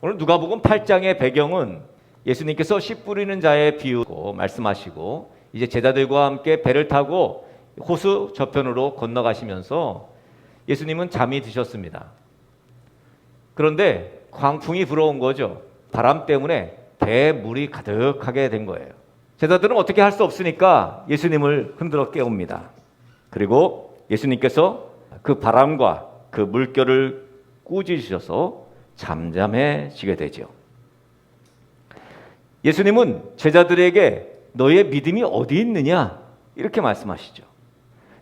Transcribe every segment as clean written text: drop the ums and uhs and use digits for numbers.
오늘 누가복음 8장의 배경은 예수님께서 씨 뿌리는 자의 비유로 말씀하시고 이제 제자들과 함께 배를 타고 호수 저편으로 건너가시면서 예수님은 잠이 드셨습니다. 그런데 광풍이 불어온 거죠. 바람 때문에 배에 물이 가득하게 된 거예요. 제자들은 어떻게 할 수 없으니까 예수님을 흔들어 깨웁니다. 그리고 예수님께서 그 바람과 그 물결을 꾸짖으셔서 잠잠해지게 되죠. 예수님은 제자들에게 너의 믿음이 어디 있느냐 이렇게 말씀하시죠.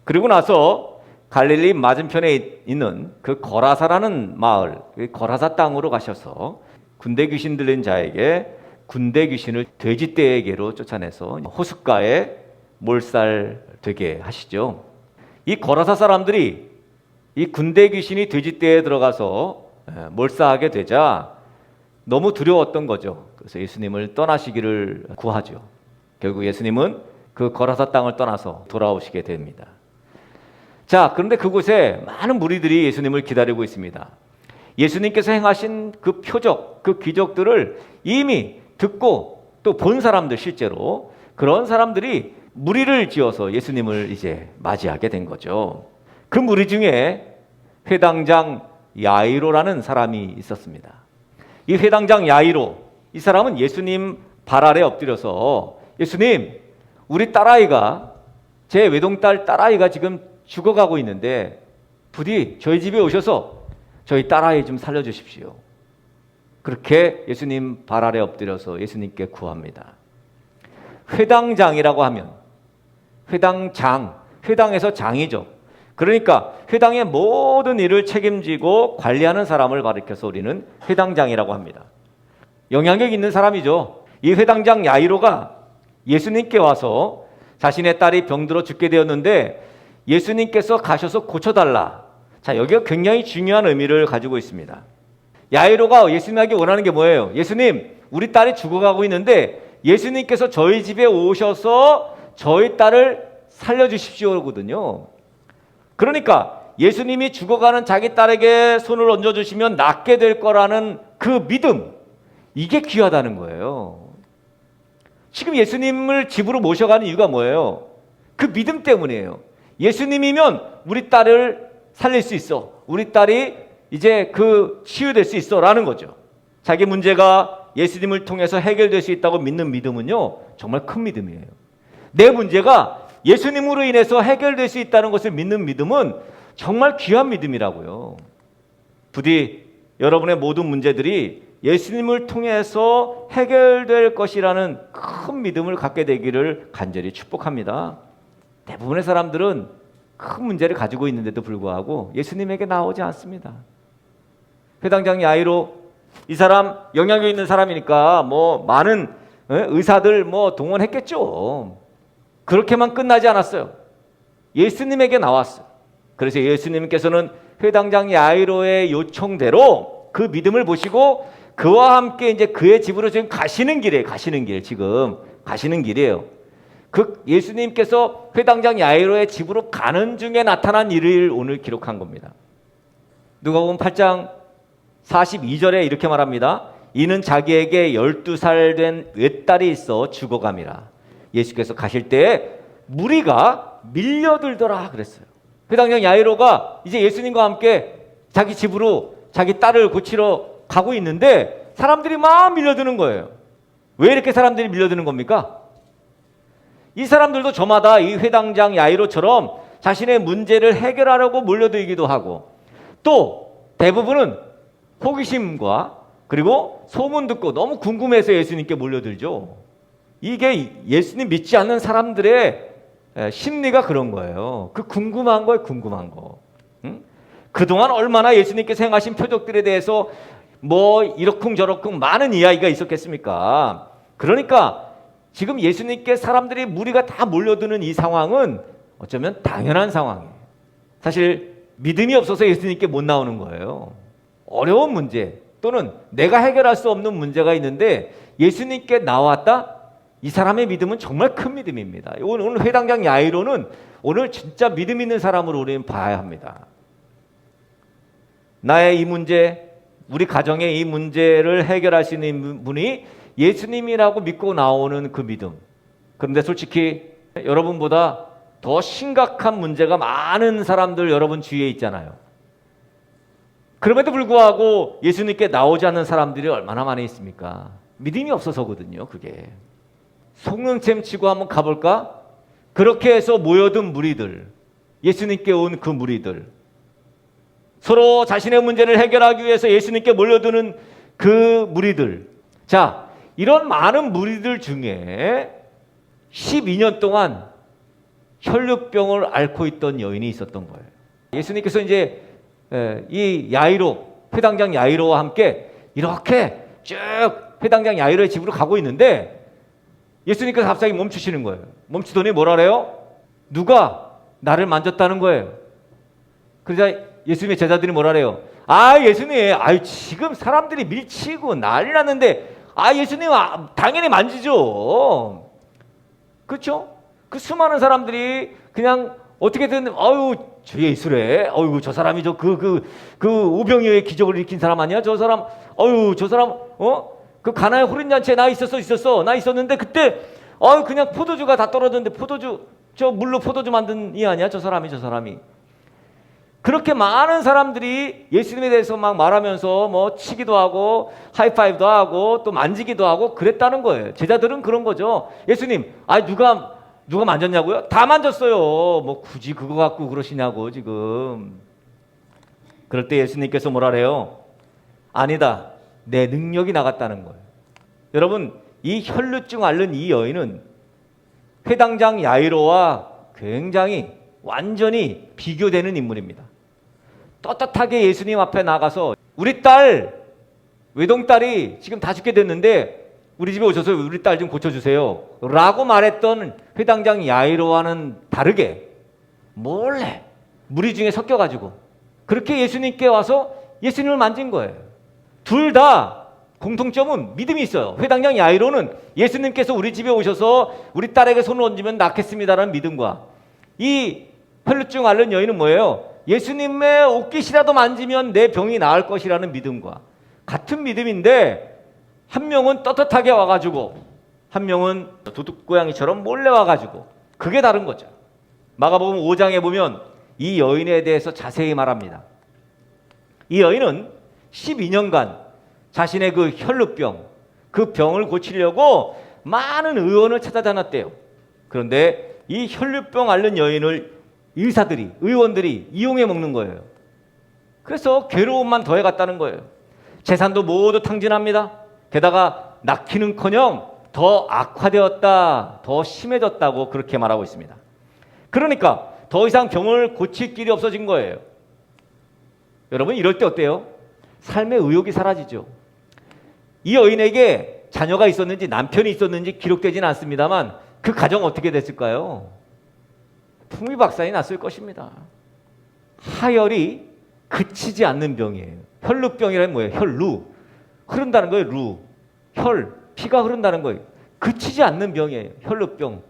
그리고 나서 갈릴리 맞은편에 있는 그 거라사라는 마을, 거라사 땅으로 가셔서 군대 귀신 들린 자에게 군대 귀신을 돼지떼에게로 쫓아내서 호숫가에 몰살되게 하시죠. 이 거라사 사람들이 이 군대 귀신이 돼지떼에 들어가서 몰살하게 되자 너무 두려웠던 거죠. 그래서 예수님을 떠나시기를 구하죠. 결국 예수님은 그 거라사 땅을 떠나서 돌아오시게 됩니다. 자, 그런데 그곳에 많은 무리들이 예수님을 기다리고 있습니다. 예수님께서 행하신 그 표적, 그 기적들을 이미 듣고 또 본 사람들, 실제로 그런 사람들이 무리를 지어서 예수님을 이제 맞이하게 된 거죠. 그 무리 중에 회당장 야이로라는 사람이 있었습니다. 이 회당장 야이로, 이 사람은 예수님 발 아래 엎드려서 예수님, 우리 딸아이가, 제 외동딸 딸아이가 지금 죽어가고 있는데 부디 저희 집에 오셔서 저희 딸아이 좀 살려주십시오. 그렇게 예수님 발 아래 엎드려서 예수님께 구합니다. 회당장이라고 하면 회당장, 회당에서 장이죠. 그러니까 회당의 모든 일을 책임지고 관리하는 사람을 가리켜서 우리는 회당장이라고 합니다. 영향력 있는 사람이죠. 이 회당장 야이로가 예수님께 와서 자신의 딸이 병들어 죽게 되었는데 예수님께서 가셔서 고쳐달라. 자, 여기가 굉장히 중요한 의미를 가지고 있습니다. 야이로가 예수님에게 원하는 게 뭐예요? 예수님, 우리 딸이 죽어가고 있는데 예수님께서 저희 집에 오셔서 저희 딸을 살려주십시오거든요. 그러니까 예수님이 죽어가는 자기 딸에게 손을 얹어주시면 낫게 될 거라는 그 믿음, 이게 귀하다는 거예요. 지금 예수님을 집으로 모셔가는 이유가 뭐예요? 그 믿음 때문이에요. 예수님이면 우리 딸을 살릴 수 있어. 우리 딸이 이제 그 치유될 수 있어 라는 거죠. 자기 문제가 예수님을 통해서 해결될 수 있다고 믿는 믿음은요, 정말 큰 믿음이에요. 내 문제가 예수님으로 인해서 해결될 수 있다는 것을 믿는 믿음은 정말 귀한 믿음이라고요. 부디 여러분의 모든 문제들이 예수님을 통해서 해결될 것이라는 큰 믿음을 갖게 되기를 간절히 축복합니다. 대부분의 사람들은 큰 문제를 가지고 있는데도 불구하고 예수님에게 나오지 않습니다. 회당장 야이로, 이 사람 영향력 있는 사람이니까 뭐 많은 의사들 뭐 동원했겠죠. 그렇게만 끝나지 않았어요. 예수님에게 나왔어요. 그래서 예수님께서는 회당장 야이로의 요청대로 그 믿음을 보시고 그와 함께 이제 그의 집으로 지금 가시는 길이에요. 지금 가시는 길이에요. 그 예수님께서 회당장 야이로의 집으로 가는 중에 나타난 일을 오늘 기록한 겁니다. 누가복음 8장 42절에 이렇게 말합니다. 이는 자기에게 12살 된 외딸이 있어 죽어감이라. 예수께서 가실 때에 무리가 밀려들더라 그랬어요. 회당장 야이로가 이제 예수님과 함께 자기 집으로 자기 딸을 고치러 가고 있는데 사람들이 막 밀려드는 거예요. 왜 이렇게 사람들이 밀려드는 겁니까? 이 사람들도 저마다 이 회당장 야이로처럼 자신의 문제를 해결하려고 몰려들기도 하고, 또 대부분은 호기심과 그리고 소문 듣고 너무 궁금해서 예수님께 몰려들죠. 이게 예수님 믿지 않는 사람들의 심리가 그런 거예요. 그 궁금한 거예요, 궁금한 거. 응? 그동안 얼마나 예수님께서 행하신 표적들에 대해서 뭐 이러쿵저러쿵 많은 이야기가 있었겠습니까? 그러니까 지금 예수님께 사람들이 무리가 다 몰려드는 이 상황은 어쩌면 당연한 상황이에요. 사실 믿음이 없어서 예수님께 못 나오는 거예요. 어려운 문제 또는 내가 해결할 수 없는 문제가 있는데 예수님께 나왔다? 이 사람의 믿음은 정말 큰 믿음입니다. 오늘 회당장 야이로는 오늘 진짜 믿음 있는 사람으로 우리는 봐야 합니다. 나의 이 문제, 우리 가정의 이 문제를 해결할 수 있는 분이 예수님이라고 믿고 나오는 그 믿음. 그런데 솔직히 여러분보다 더 심각한 문제가 많은 사람들 여러분 주위에 있잖아요. 그럼에도 불구하고 예수님께 나오지 않는 사람들이 얼마나 많이 있습니까? 믿음이 없어서거든요, 그게. 속능챔 치고 한번 가볼까? 그렇게 해서 모여든 무리들, 예수님께 온 그 무리들, 서로 자신의 문제를 해결하기 위해서 예수님께 몰려드는 그 무리들. 자, 이런 많은 무리들 중에 12년 동안 혈루병을 앓고 있던 여인이 있었던 거예요. 예수님께서 이제 이 야이로, 회당장 야이로와 함께 이렇게 쭉 회당장 야이로의 집으로 가고 있는데 예수님께서 갑자기 멈추시는 거예요. 멈추더니 뭐라 그래요? 누가 나를 만졌다는 거예요. 그러자 예수님의 제자들이 뭐라 그래요? 아, 예수님, 지금 사람들이 밀치고 난리 났는데, 예수님, 당연히 만지죠. 그렇죠? 그 수많은 사람들이 그냥 어떻게든, 저 예수래. 저 사람이 그 오병이어의 기적을 일으킨 사람 아니야? 저 사람, 저 사람, 그 가나의 호린잔치에 나 있었는데 그때, 그냥 포도주가 다 떨어졌는데 저 물로 포도주 만든 이 아니야? 저 사람이. 그렇게 많은 사람들이 예수님에 대해서 막 말하면서 뭐 치기도 하고 하이파이브도 하고 또 만지기도 하고 그랬다는 거예요. 제자들은 그런 거죠. 예수님, 누가 만졌냐고요? 다 만졌어요. 뭐 굳이 그거 갖고 그러시냐고 지금. 그럴 때 예수님께서 뭐라 그래요? 아니다. 내 능력이 나갔다는 거예요. 여러분, 이 혈루증 앓는 이 여인은 회당장 야이로와 굉장히 완전히 비교되는 인물입니다. 떳떳하게 예수님 앞에 나가서 우리 딸, 외동딸이 지금 다 죽게 됐는데 우리 집에 오셔서 우리 딸 좀 고쳐주세요 라고 말했던 회당장 야이로와는 다르게 몰래 무리 중에 섞여가지고 그렇게 예수님께 와서 예수님을 만진 거예요. 둘 다 공통점은 믿음이 있어요. 회당장 야이로는 예수님께서 우리 집에 오셔서 우리 딸에게 손을 얹으면 낫겠습니다라는 믿음과, 이 혈루증 앓는 여인은 뭐예요? 예수님의 옷깃이라도 만지면 내 병이 나을 것이라는 믿음과 같은 믿음인데, 한 명은 떳떳하게 와가지고 한 명은 도둑고양이처럼 몰래 와가지고, 그게 다른 거죠. 마가복음 5장에 보면 이 여인에 대해서 자세히 말합니다. 이 여인은 12년간 자신의 그 혈루병, 그 병을 고치려고 많은 의원을 찾아다녔대요. 그런데 이 혈루병 앓는 여인을 의원들이 이용해 먹는 거예요. 그래서 괴로움만 더해갔다는 거예요. 재산도 모두 탕진합니다. 게다가 낳기는커녕 더 악화되었다, 더 심해졌다고 그렇게 말하고 있습니다. 그러니까 더 이상 병을 고칠 길이 없어진 거예요. 여러분, 이럴 때 어때요? 삶의 의욕이 사라지죠. 이 여인에게 자녀가 있었는지 남편이 있었는지 기록되지는 않습니다만 그 가정 어떻게 됐을까요? 풍비박산이 났을 것입니다. 하열이 그치지 않는 병이에요. 혈루병이란 뭐예요? 혈루. 흐른다는 거예요. 루. 혈. 피가 흐른다는 거예요. 그치지 않는 병이에요. 혈루병.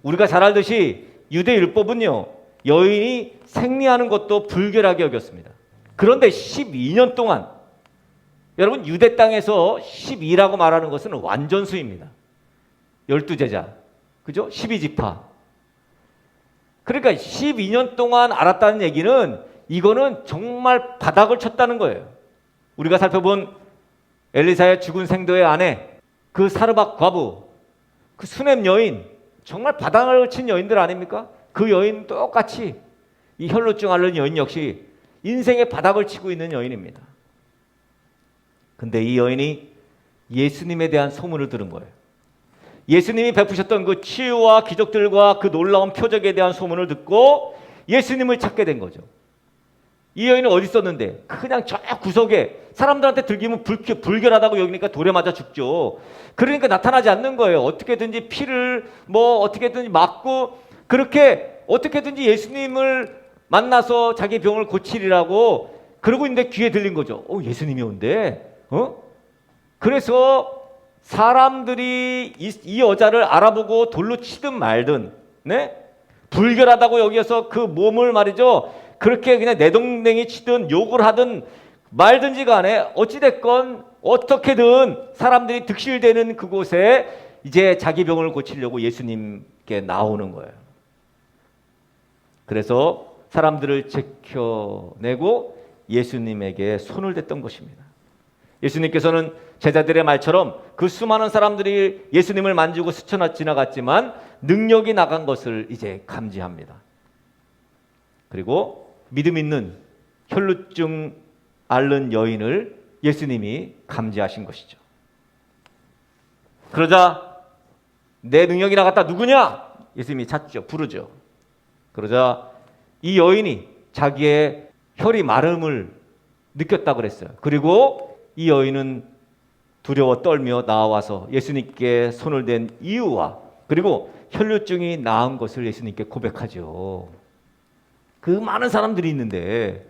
우리가 잘 알듯이 유대 율법은요, 여인이 생리하는 것도 불결하게 여겼습니다. 그런데 12년 동안, 여러분, 유대 땅에서 12라고 말하는 것은 완전수입니다. 12제자. 그죠? 12지파. 그러니까 12년 동안 알았다는 얘기는 이거는 정말 바닥을 쳤다는 거예요. 우리가 살펴본 엘리사의 죽은 생도의 아내, 그 사르밧 과부, 그 수넴 여인, 정말 바닥을 친 여인들 아닙니까? 그 여인 똑같이 이 혈루증 앓는 여인 역시 인생의 바닥을 치고 있는 여인입니다. 근데 이 여인이 예수님에 대한 소문을 들은 거예요. 예수님이 베푸셨던 그 치유와 기적들과 그 놀라운 표적에 대한 소문을 듣고 예수님을 찾게 된 거죠. 이 여인은 어디 있었는데? 그냥 저 구석에 사람들한테 들키면 불결하다고 여기니까 돌에 맞아 죽죠. 그러니까 나타나지 않는 거예요. 어떻게든지 피를 어떻게든지 막고 그렇게 어떻게든지 예수님을 만나서 자기 병을 고치리라고 그러고 있는데 귀에 들린 거죠. 예수님이 온대. 그래서 사람들이 이 여자를 알아보고 돌로 치든 말든, 네? 불결하다고 여기서 그 몸을 말이죠, 그렇게 그냥 내동댕이 치든 욕을 하든 말든지 간에 어찌됐건 어떻게든 사람들이 득실되는 그곳에 이제 자기 병을 고치려고 예수님께 나오는 거예요. 그래서 사람들을 제켜내고 예수님에게 손을 댔던 것입니다. 예수님께서는 제자들의 말처럼 그 수많은 사람들이 예수님을 만지고 스쳐 지나갔지만 능력이 나간 것을 이제 감지합니다. 그리고 믿음 있는 혈루증 앓는 여인을 예수님이 감지하신 것이죠. 그러자 내 능력이 나갔다 누구냐? 예수님이 찾죠. 부르죠. 그러자 이 여인이 자기의 혈이 마름을 느꼈다 그랬어요. 그리고 이 여인은 두려워 떨며 나와서 예수님께 손을 댄 이유와 그리고 혈루증이 나은 것을 예수님께 고백하죠. 그 많은 사람들이 있는데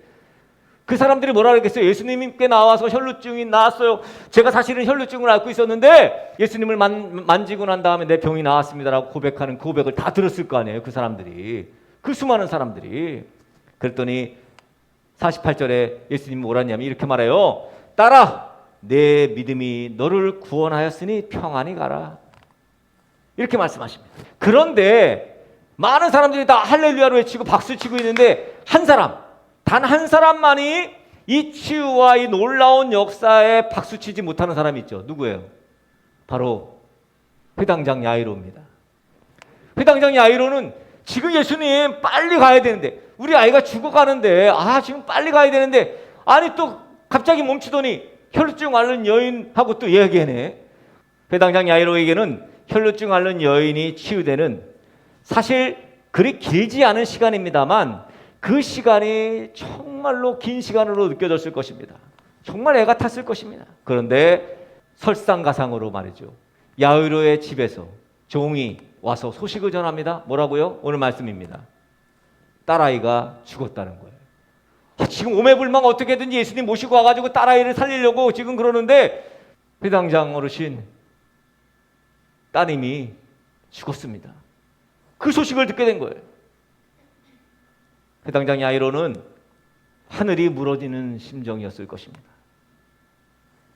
그 사람들이 뭐라 그랬겠어요? 예수님께 나와서 혈루증이 나았어요. 제가 사실은 혈루증을 앓고 있었는데 예수님을 만지고 난 다음에 내 병이 나았습니다라고 고백하는 그 고백을 다 들었을 거 아니에요. 그 사람들이. 그 수많은 사람들이. 그랬더니 48절에 예수님이 뭐라 했냐면 이렇게 말해요. 딸아, 내 믿음이 너를 구원하였으니 평안히 가라. 이렇게 말씀하십니다. 그런데 많은 사람들이 다 할렐루야로 외치고 박수치고 있는데 한 사람, 단 한 사람만이 이 치유와 이 놀라운 역사에 박수치지 못하는 사람이 있죠. 누구예요? 바로 회당장 야이로입니다. 회당장 야이로는 지금 예수님 빨리 가야 되는데 우리 아이가 죽어가는데 지금 빨리 가야 되는데 아니 또 갑자기 멈추더니 혈루증 앓는 여인하고 또 이야기하네. 회당장 야이로에게는 혈루증 앓는 여인이 치유되는 사실 그리 길지 않은 시간입니다만 그 시간이 정말로 긴 시간으로 느껴졌을 것입니다. 정말 애가 탔을 것입니다. 그런데 설상가상으로 말이죠. 야이로의 집에서 종이 와서 소식을 전합니다. 뭐라고요? 오늘 말씀입니다. 딸아이가 죽었다는 거예요. 지금 오매불망 어떻게든지 예수님 모시고 와가지고 딸아이를 살리려고 지금 그러는데 회당장 어르신 따님이 죽었습니다. 그 소식을 듣게 된 거예요. 회당장 야이로는 하늘이 무너지는 심정이었을 것입니다.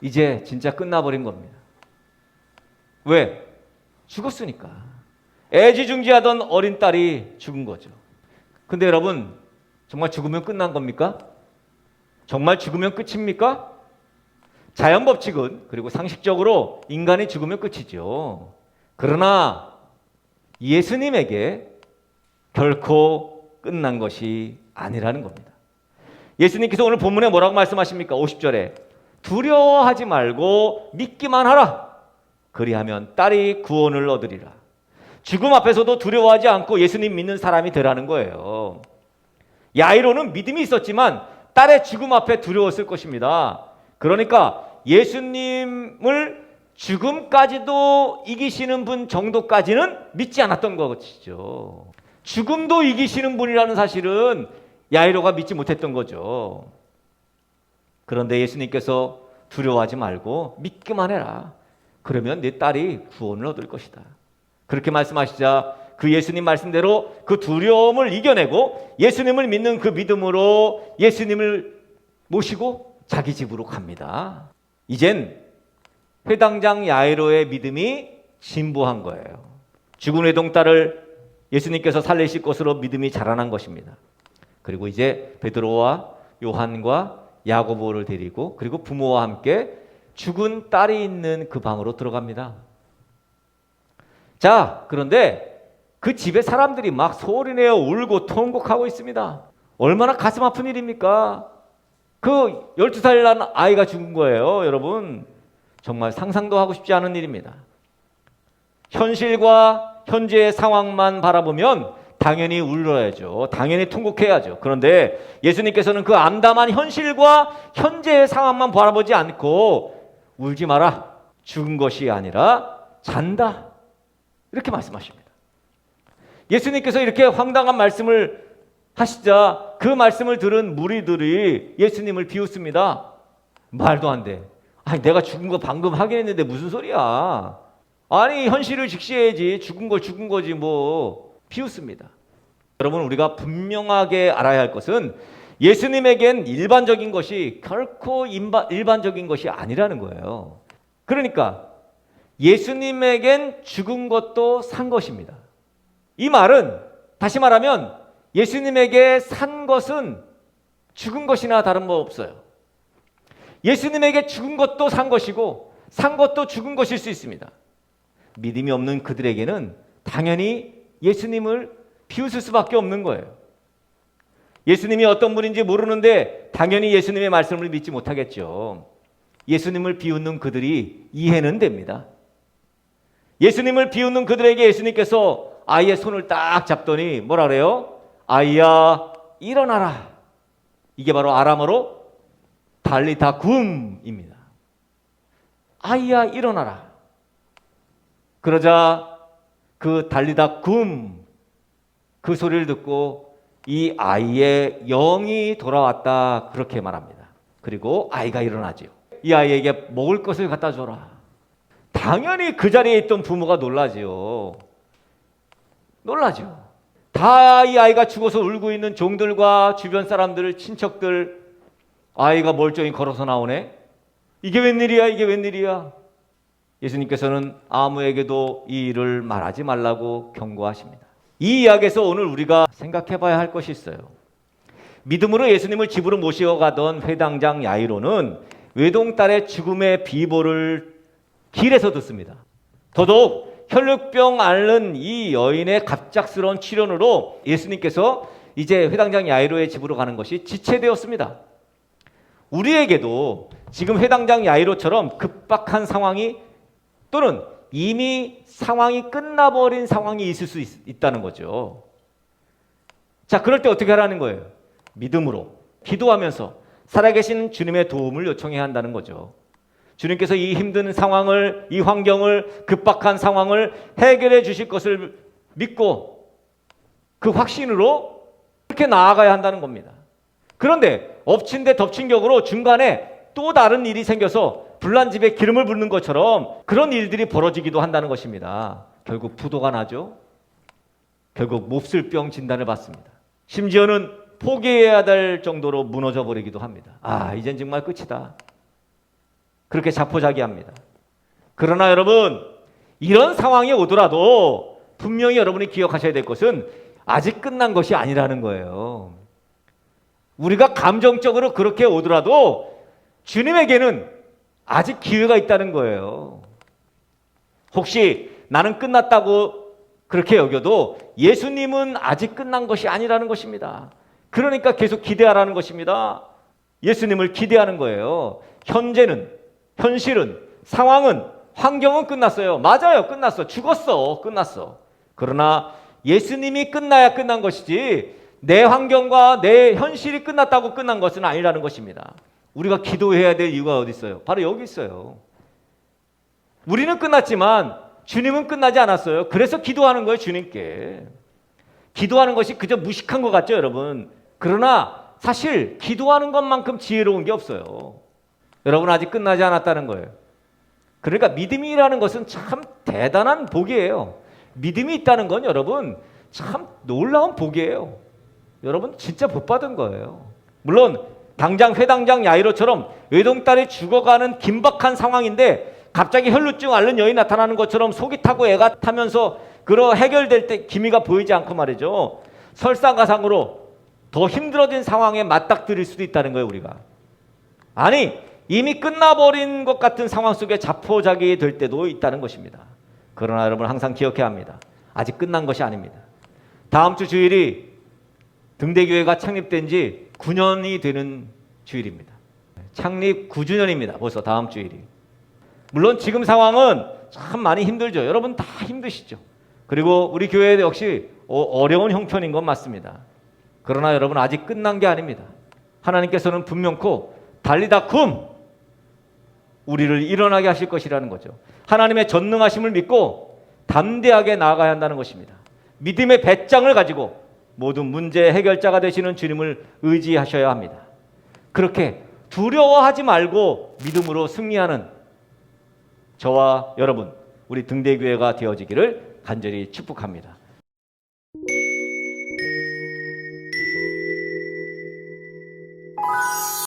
이제 진짜 끝나버린 겁니다. 왜? 죽었으니까. 애지중지하던 어린 딸이 죽은 거죠. 근데 여러분, 정말 죽으면 끝난 겁니까? 정말 죽으면 끝입니까? 자연 법칙은 그리고 상식적으로 인간이 죽으면 끝이죠. 그러나 예수님에게 결코 끝난 것이 아니라는 겁니다. 예수님께서 오늘 본문에 뭐라고 말씀하십니까? 50절에 두려워하지 말고 믿기만 하라. 그리하면 딸이 구원을 얻으리라. 죽음 앞에서도 두려워하지 않고 예수님 믿는 사람이 되라는 거예요. 야이로는 믿음이 있었지만 딸의 죽음 앞에 두려웠을 것입니다. 그러니까 예수님을 죽음까지도 이기시는 분 정도까지는 믿지 않았던 것이죠. 죽음도 이기시는 분이라는 사실은 야이로가 믿지 못했던 거죠. 그런데 예수님께서 두려워하지 말고 믿기만 해라. 그러면 네 딸이 구원을 얻을 것이다. 그렇게 말씀하시자 그 예수님 말씀대로 그 두려움을 이겨내고 예수님을 믿는 그 믿음으로 예수님을 모시고 자기 집으로 갑니다. 이젠 회당장 야이로의 믿음이 진보한 거예요. 죽은 외동딸을 예수님께서 살리실 것으로 믿음이 자라난 것입니다. 그리고 이제 베드로와 요한과 야고보를 데리고 그리고 부모와 함께 죽은 딸이 있는 그 방으로 들어갑니다. 자, 그런데 그 집에 사람들이 막 소리내어 울고 통곡하고 있습니다. 얼마나 가슴 아픈 일입니까? 그 12살 난 아이가 죽은 거예요, 여러분. 정말 상상도 하고 싶지 않은 일입니다. 현실과 현재의 상황만 바라보면 당연히 울어야죠. 당연히 통곡해야죠. 그런데 예수님께서는 그 암담한 현실과 현재의 상황만 바라보지 않고 울지 마라. 죽은 것이 아니라 잔다. 이렇게 말씀하십니다. 예수님께서 이렇게 황당한 말씀을 하시자 그 말씀을 들은 무리들이 예수님을 비웃습니다. 말도 안 돼. 아니, 내가 죽은 거 방금 확인했는데 무슨 소리야. 아니, 현실을 직시해야지. 죽은 거 죽은 거지 뭐. 비웃습니다. 여러분, 우리가 분명하게 알아야 할 것은 예수님에겐 일반적인 것이 결코 일반적인 것이 아니라는 거예요. 그러니까 예수님에겐 죽은 것도 산 것입니다. 이 말은 다시 말하면 예수님에게 산 것은 죽은 것이나 다른 바 없어요. 예수님에게 죽은 것도 산 것이고 산 것도 죽은 것일 수 있습니다. 믿음이 없는 그들에게는 당연히 예수님을 비웃을 수밖에 없는 거예요. 예수님이 어떤 분인지 모르는데 당연히 예수님의 말씀을 믿지 못하겠죠. 예수님을 비웃는 그들이 이해는 됩니다. 예수님을 비웃는 그들에게 예수님께서 아이의 손을 딱 잡더니 뭐라 그래요? 아이야 일어나라. 이게 바로 아람어로 달리타 굼입니다. 아이야 일어나라. 그러자 그 달리다 굼 그 소리를 듣고 이 아이의 영이 돌아왔다 그렇게 말합니다. 그리고 아이가 일어나지요. 이 아이에게 먹을 것을 갖다 줘라. 당연히 그 자리에 있던 부모가 놀라지요. 놀라죠. 다 이 아이가 죽어서 울고 있는 종들과 주변 사람들, 친척들, 아이가 멀쩡히 걸어서 나오네. 이게 웬일이야, 이게 웬일이야. 예수님께서는 아무에게도 이 일을 말하지 말라고 경고하십니다. 이 이야기에서 오늘 우리가 생각해 봐야 할 것이 있어요. 믿음으로 예수님을 집으로 모셔가던 회당장 야이로는 외동딸의 죽음의 비보를 길에서 듣습니다. 더더욱 혈루병 앓는 이 여인의 갑작스러운 출현으로 예수님께서 이제 회당장 야이로의 집으로 가는 것이 지체되었습니다. 우리에게도 지금 회당장 야이로처럼 급박한 상황이 또는 이미 상황이 끝나버린 상황이 있을 수 있다는 거죠. 자, 그럴 때 어떻게 하라는 거예요? 믿음으로 기도하면서 살아계신 주님의 도움을 요청해야 한다는 거죠. 주님께서 이 힘든 상황을, 이 환경을, 급박한 상황을 해결해 주실 것을 믿고 그 확신으로 그렇게 나아가야 한다는 겁니다. 그런데 엎친 데 덮친 격으로 중간에 또 다른 일이 생겨서 불난 집에 기름을 붓는 것처럼 그런 일들이 벌어지기도 한다는 것입니다. 결국 부도가 나죠. 결국 몹쓸병 진단을 받습니다. 심지어는 포기해야 될 정도로 무너져 버리기도 합니다. 아, 이젠 정말 끝이다. 그렇게 자포자기합니다. 그러나 여러분, 이런 상황이 오더라도 분명히 여러분이 기억하셔야 될 것은 아직 끝난 것이 아니라는 거예요. 우리가 감정적으로 그렇게 오더라도 주님에게는 아직 기회가 있다는 거예요. 혹시 나는 끝났다고 그렇게 여겨도 예수님은 아직 끝난 것이 아니라는 것입니다. 그러니까 계속 기대하라는 것입니다. 예수님을 기대하는 거예요. 현실은, 상황은, 환경은 끝났어요. 맞아요. 끝났어. 죽었어. 끝났어. 그러나 예수님이 끝나야 끝난 것이지 내 환경과 내 현실이 끝났다고 끝난 것은 아니라는 것입니다. 우리가 기도해야 될 이유가 어디 있어요? 바로 여기 있어요. 우리는 끝났지만 주님은 끝나지 않았어요. 그래서 기도하는 거예요, 주님께. 기도하는 것이 그저 무식한 것 같죠, 여러분? 그러나 사실 기도하는 것만큼 지혜로운 게 없어요. 여러분, 아직 끝나지 않았다는 거예요. 그러니까 믿음이라는 것은 참 대단한 복이에요. 믿음이 있다는 건 여러분 참 놀라운 복이에요. 여러분 진짜 복 받은 거예요. 물론 당장 회당장 야이로처럼 외동딸이 죽어가는 긴박한 상황인데 갑자기 혈루증 앓는 여인이 나타나는 것처럼 속이 타고 애가 타면서 그러 해결될 때 기미가 보이지 않고 말이죠. 설상가상으로 더 힘들어진 상황에 맞닥뜨릴 수도 있다는 거예요, 우리가. 아니, 이미 끝나버린 것 같은 상황 속에 자포자기 될 때도 있다는 것입니다. 그러나 여러분 항상 기억해야 합니다. 아직 끝난 것이 아닙니다. 다음 주 주일이 등대교회가 창립된 지 9년이 되는 주일입니다. 창립 9주년입니다. 벌써 다음 주일이. 물론 지금 상황은 참 많이 힘들죠. 여러분 다 힘드시죠. 그리고 우리 교회 역시 어려운 형편인 건 맞습니다. 그러나 여러분 아직 끝난 게 아닙니다. 하나님께서는 분명코 달리다 쿰 우리를 일어나게 하실 것이라는 거죠. 하나님의 전능하심을 믿고 담대하게 나아가야 한다는 것입니다. 믿음의 배짱을 가지고 모든 문제 해결자가 되시는 주님을 의지하셔야 합니다. 그렇게 두려워하지 말고 믿음으로 승리하는 저와 여러분, 우리 등대교회가 되어지기를 간절히 축복합니다.